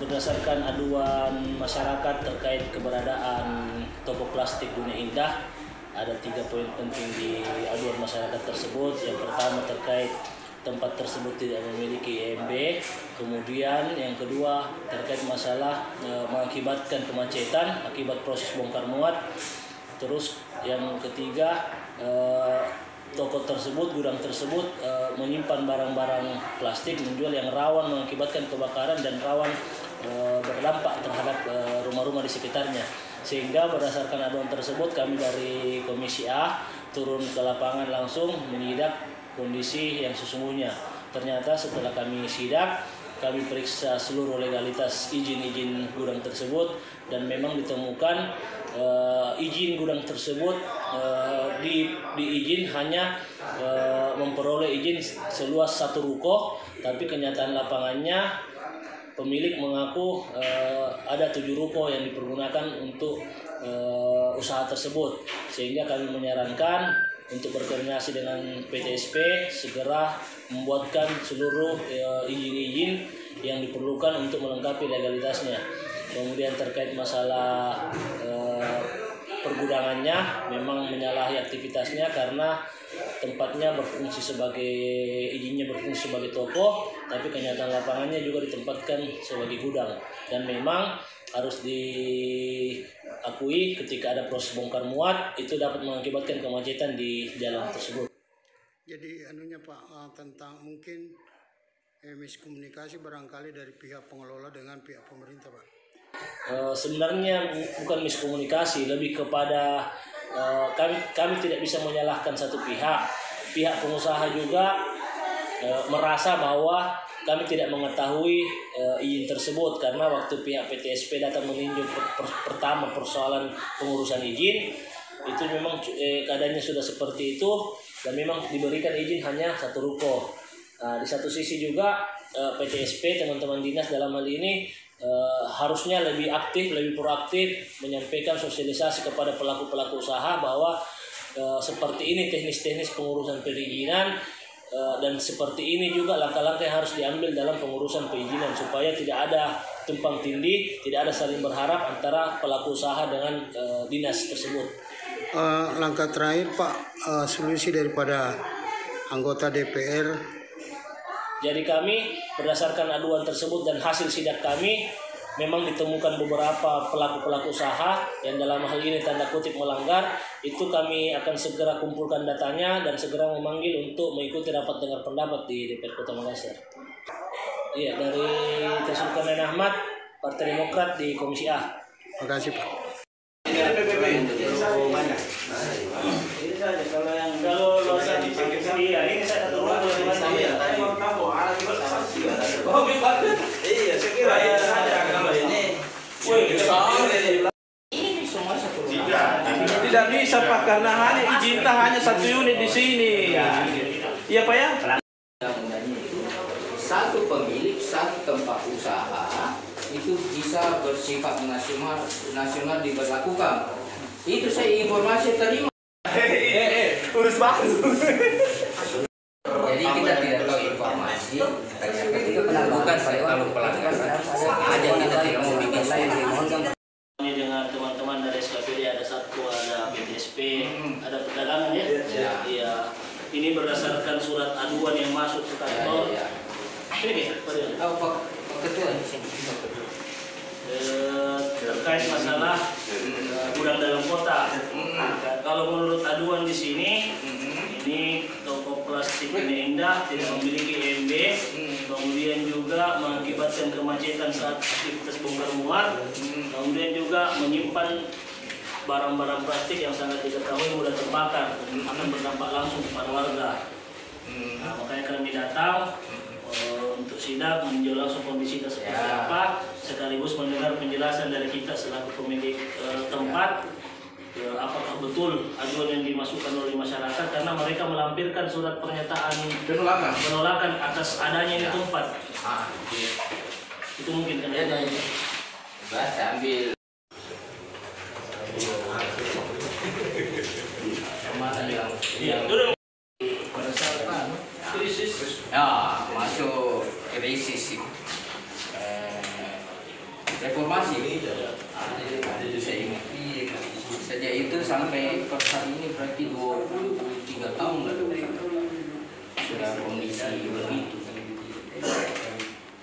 berdasarkan aduan masyarakat terkait keberadaan toko plastik Dunia Indah, ada 3 poin penting di aduan masyarakat tersebut. Yang pertama terkait tempat tersebut tidak memiliki IMB, kemudian yang kedua terkait masalah mengakibatkan kemacetan akibat proses bongkar muat, terus yang ketiga toko tersebut, gudang tersebut menyimpan barang-barang plastik menjual yang rawan mengakibatkan kebakaran dan rawan berdampak terhadap rumah-rumah di sekitarnya. Sehingga berdasarkan aduan tersebut kami dari Komisi A turun ke lapangan langsung menyidak kondisi yang sesungguhnya. Ternyata setelah kami sidak, kami periksa seluruh legalitas izin-izin gudang tersebut dan memang ditemukan izin gudang tersebut izin hanya memperoleh izin seluas 1 ruko, tapi kenyataan lapangannya pemilik mengaku ada 7 ruko yang dipergunakan untuk usaha tersebut. Sehingga kami menyarankan untuk berkoordinasi dengan PTSP segera membuatkan seluruh izin-izin yang diperlukan untuk melengkapi legalitasnya. Kemudian terkait masalah pergudangannya memang menyalahi aktivitasnya karena tempatnya berfungsi sebagai izinnya berfungsi sebagai toko, tapi kenyataan lapangannya juga ditempatkan sebagai gudang. Dan memang harus diakui ketika ada proses bongkar muat itu dapat mengakibatkan kemacetan di jalan tersebut. Jadi anunya Pak, tentang mungkin miskomunikasi barangkali dari pihak pengelola dengan pihak pemerintah Pak. Sebenarnya bukan miskomunikasi, lebih kepada kami tidak bisa menyalahkan satu pihak. Pihak pengusaha juga merasa bahwa kami tidak mengetahui izin tersebut karena waktu pihak PTSP datang meninjau pertama persoalan pengurusan izin itu memang keadaannya sudah seperti itu dan memang diberikan izin hanya 1 ruko. Di satu sisi juga PTSP teman-teman dinas dalam hal ini harusnya lebih aktif, lebih proaktif menyampaikan sosialisasi kepada pelaku-pelaku usaha bahwa seperti ini teknis-teknis pengurusan perizinan dan seperti ini juga langkah-langkah yang harus diambil dalam pengurusan perizinan supaya tidak ada tumpang tindih, tidak ada saling berharap antara pelaku usaha dengan dinas tersebut. Langkah terakhir Pak, solusi daripada anggota DPR. Jadi kami berdasarkan aduan tersebut dan hasil sidak kami memang ditemukan beberapa pelaku-pelaku usaha yang dalam hal ini tanda kutip melanggar. Itu kami akan segera kumpulkan datanya dan segera memanggil untuk mengikuti rapat dengar pendapat di DPR Kota Makassar. Iya, dari Tersulkarnain Ahmad, Partai Demokrat di Komisi A. Terima kasih Pak. Kalau luasan ini saya satu rumah iya, saya kira itu saja kalau ini. Tidak bisa Pak karena hanya izin hanya 1 unit di sini. Iya Pak ya. Satu pemilik satu tempat usaha itu bisa bersifat nasional diberlakukan. Itu saya informasi terima. Urus baru. Jadi kita tidak tahu informasi. Bukan saya kalau pelanggar sengaja kita tidak mau bikin lain. Dengan teman-teman dari SKPD ada Satko, ada PTSP, ada perdagangan ya. Iya. Ini berdasarkan surat aduan yang masuk ke kantor. Ini Pak Ketua di sini. Terkait masalah gudang dalam kota. Kalau menurut aduan di sini, ini toko plastik Dunia Indah tidak memiliki IMB, kemudian juga mengakibatkan kemacetan saat aktivitas bongkar muat, kemudian juga menyimpan barang-barang plastik yang sangat diketahui mudah terbakar, akan berdampak langsung kepada warga. Nah, makanya kami datang untuk sidak meninjau langsung kondisinya seperti apa, sekaligus mendengar penjelasan dari kita selaku pemilik tempat apakah betul aduan yang dimasukkan oleh masyarakat karena mereka melampirkan surat pernyataan penolakan atas adanya ini tempat. Itu mungkin kan ya. Saya ambil. Ya, masuk krisis. reformasi. Saya ingat. Sejak itu sampai per hari ini berarti 23 tahun lalu sudah kondisi begitu.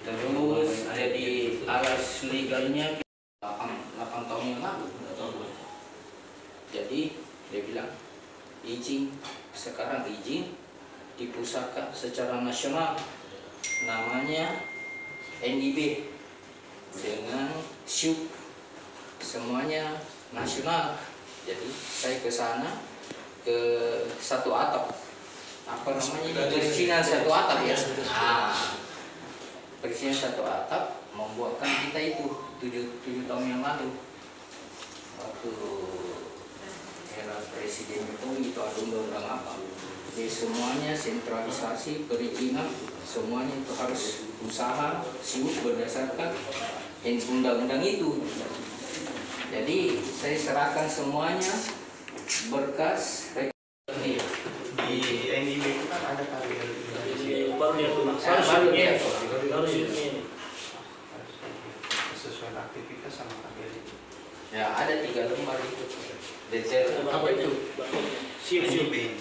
Terus jadi alas legalnya 8 tahun yang lalu. Jadi dia bilang izin, sekarang izin di pusaka secara nasional namanya NIB dengan SYUK semuanya nasional. Jadi saya ke sana ke satu atap, apa namanya, perizinan satu atap ya. Perizinan satu atap membuatkan kita itu 7 tahun yang lalu waktu era Presiden Jokowi itu ada undang-undang apa. Jadi semuanya sentralisasi perizinan, semuanya itu harus usaha SYUK berdasarkan undang-undang itu. Jadi saya serahkan semuanya berkas Di NIB itu kan ada karya baru dia tuh harus ini sesuai aktivitas sama karya itu. ya, ada 3 lembar itu detail. apa itu siup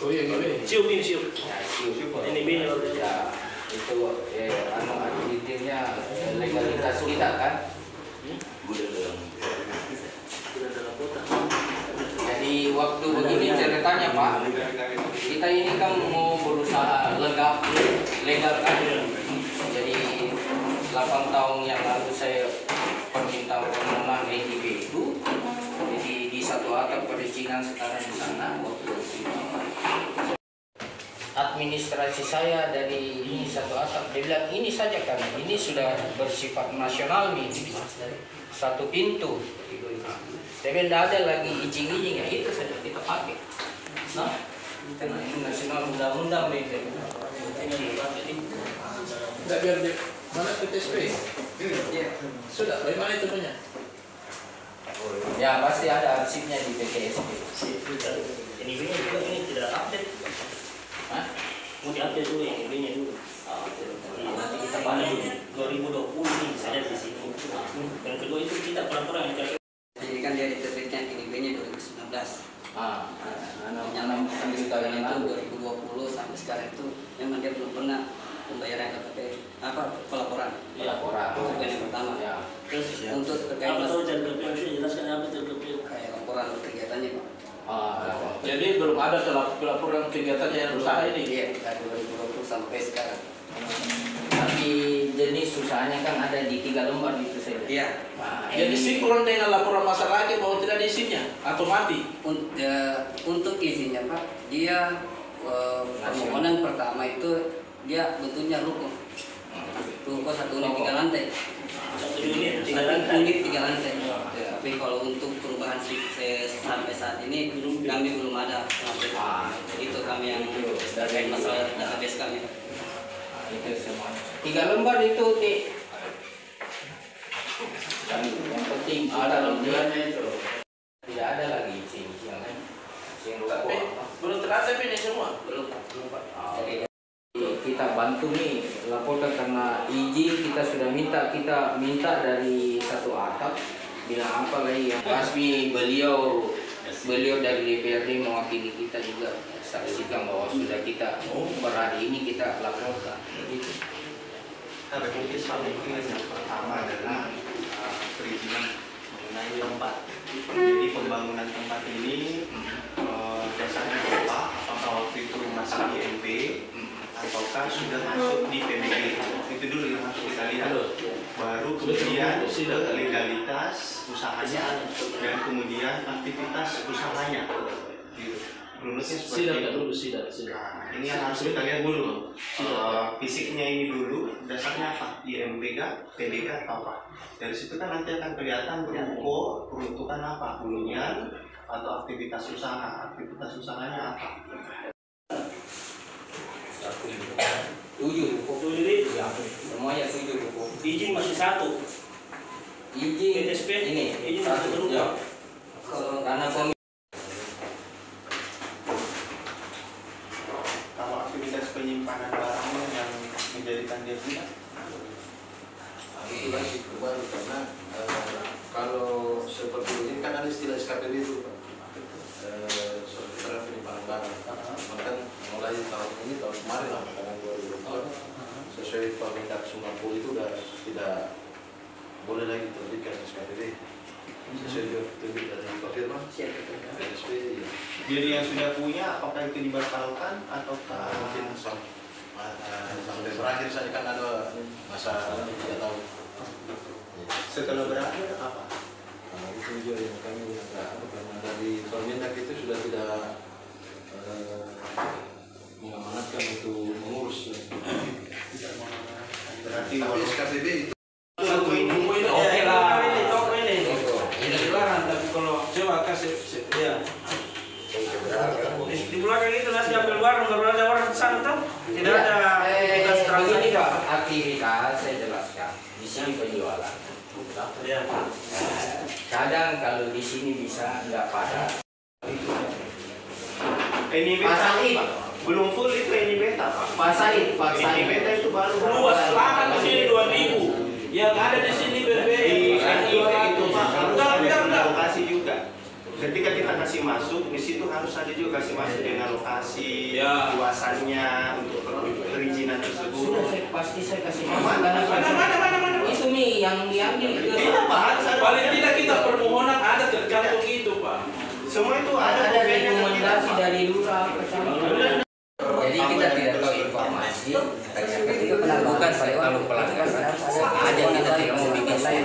Oh iya, siup Ya, SYUK. ini bini Ya, itu aktivitasnya legalitas kita kan. sudah dalam kota. Jadi waktu begini ceritanya Pak, kita ini kan mau berusaha legal kan. Jadi 8 tahun yang lalu saya permintaan permohonan NIB itu, jadi di satu atap perizinan sekarang di sana waktu itu. Administrasi saya dari ini satu atap, dia bilang ini saja kan, ini sudah bersifat nasional nih, satu pintu. Tapi tidak ada lagi izin-izin, ya itu saja kita pakai. Nah, karena ini nasional undang-undang nih. Enggak biar dia mana PTSP? Sudah, bagaimana itu punya? Ya pasti ada arsipnya di PTSP. Ini bini juga ini tidak update. Hah? Mau diupdate dulu yang bini dulu. Nanti kita balik 2020 ini saya di sini. Yang kedua itu kita pernah Jadi kan dia diterbitkan NIB-nya 2019. Nanam sambil tahun yang lalu. 2020 sampai sekarang itu memang dia belum pernah pembayaran KPP pelaporan. Ya, Orang. Itu yang pertama. Ya. terus Untuk terkait apa tahu jangan KPM sih jelaskan apa itu KPM. kayak laporan kegiatannya Pak. Jadi belum ada pelaporan kegiatannya yang usaha ini. Iya, dari 2020 sampai sekarang. Tapi jenis usahanya kan ada di 3 lembar itu saya. Iya. Jadi sinkron dengan laporan masyarakat bahwa tidak ada isinya atau mati. Untuk izinnya Pak, dia permohonan pertama itu dia bentuknya ruko. Ruko 1 unit 3 lantai. 1 unit 3 1 lantai. unit 3 lantai. Tapi kalau untuk perubahan sampai saat ini kami belum ada update. Itu kami yang terkait masalah database kami. Itu semuanya. 3 lembar itu yang penting ada lembarannya itu. Tidak ada lagi izin yang lain. Izin ruko. Belum terasa ini semua. Belum Pak. Jadi kita bantu nih laporkan karena izin kita sudah minta dari satu atap, bilang apa lagi yang resmi beliau dari DPRD mewakili kita juga saksikan bahwa sudah kita per hari ini kita laporkan begitu. Ada mungkin yang pertama adalah perizinan mengenai tempat. Jadi pembangunan tempat ini dasarnya apa? Apakah waktu itu masih IMB ataukah sudah masuk di PBG? Itu dulu yang harus kita lihat. Baru kemudian legalitas usahanya dan kemudian aktivitas usahanya. Gitu. Runutnya seperti itu. Nah, ini yang harus kita lihat dulu. Fisiknya ini dulu, dasarnya apa? IMB kah, PBG atau apa? Dari situ kan nanti akan kelihatan ruko peruntukan apa, hunian atau aktivitas usaha. Aktivitas usahanya apa? 7 ruko. 7 unit. Semuanya 7 ruko. Izin masih 1. Izin PTSP ini izin satu satu ya. Kalau Karena Kalau aktivitas penyimpanan barangnya yang menjadikan dia tidak, itu kan baru karena 290 itu udah tidak boleh lagi terbitkan SKPD. Sesuai juga petunjuk dari Pak Firman. SKPD, ya. Jadi yang sudah punya apakah itu dibatalkan ataukah Mungkin sampai berakhir saja kan ada masa 3 tahun. setelah berakhir apa? Nah, itu juga yang kami agak karena dari Permendak itu sudah tidak mengamanatkan untuk mengurus. Berarti Tapi SKPD itu satu ini Oke lah. Toko ini. Ini dilarang tapi kalau coba kasih ya. Di belakang itu nanti ambil warung, kalau ada orang ke sana tuh tidak ada tugas begini transaksi. Pak, aktivitas saya jelaskan. Di sini penjualan. Ya. Kadang kalau di sini bisa enggak padat. ini Pasal beta ini, belum full itu ini beta Pak. Pasal Ini beta itu baru Luas lahan di sini 2.000. Yang ada di sini BBM. itu Pak harus Enggak, ada enggak, enggak. lokasi juga. Ketika kita kasih masuk, di situ harus ada juga kasih masuk dengan lokasi, Ya. luasannya untuk perizinan tersebut. Sudah pasti saya kasih Mana? Itu nih yang diambil itu. Iya Pak, harus ada. Paling tidak kita permohonan ada tergantung itu Pak. Semua itu ada Ada dokumennya nanti, rekomendasi Pak. dari lurah kecamatan. Jadi kita tidak tahu informasi. Ketika bukan kalau pelanggaran aja kita tidak mau bikin lain.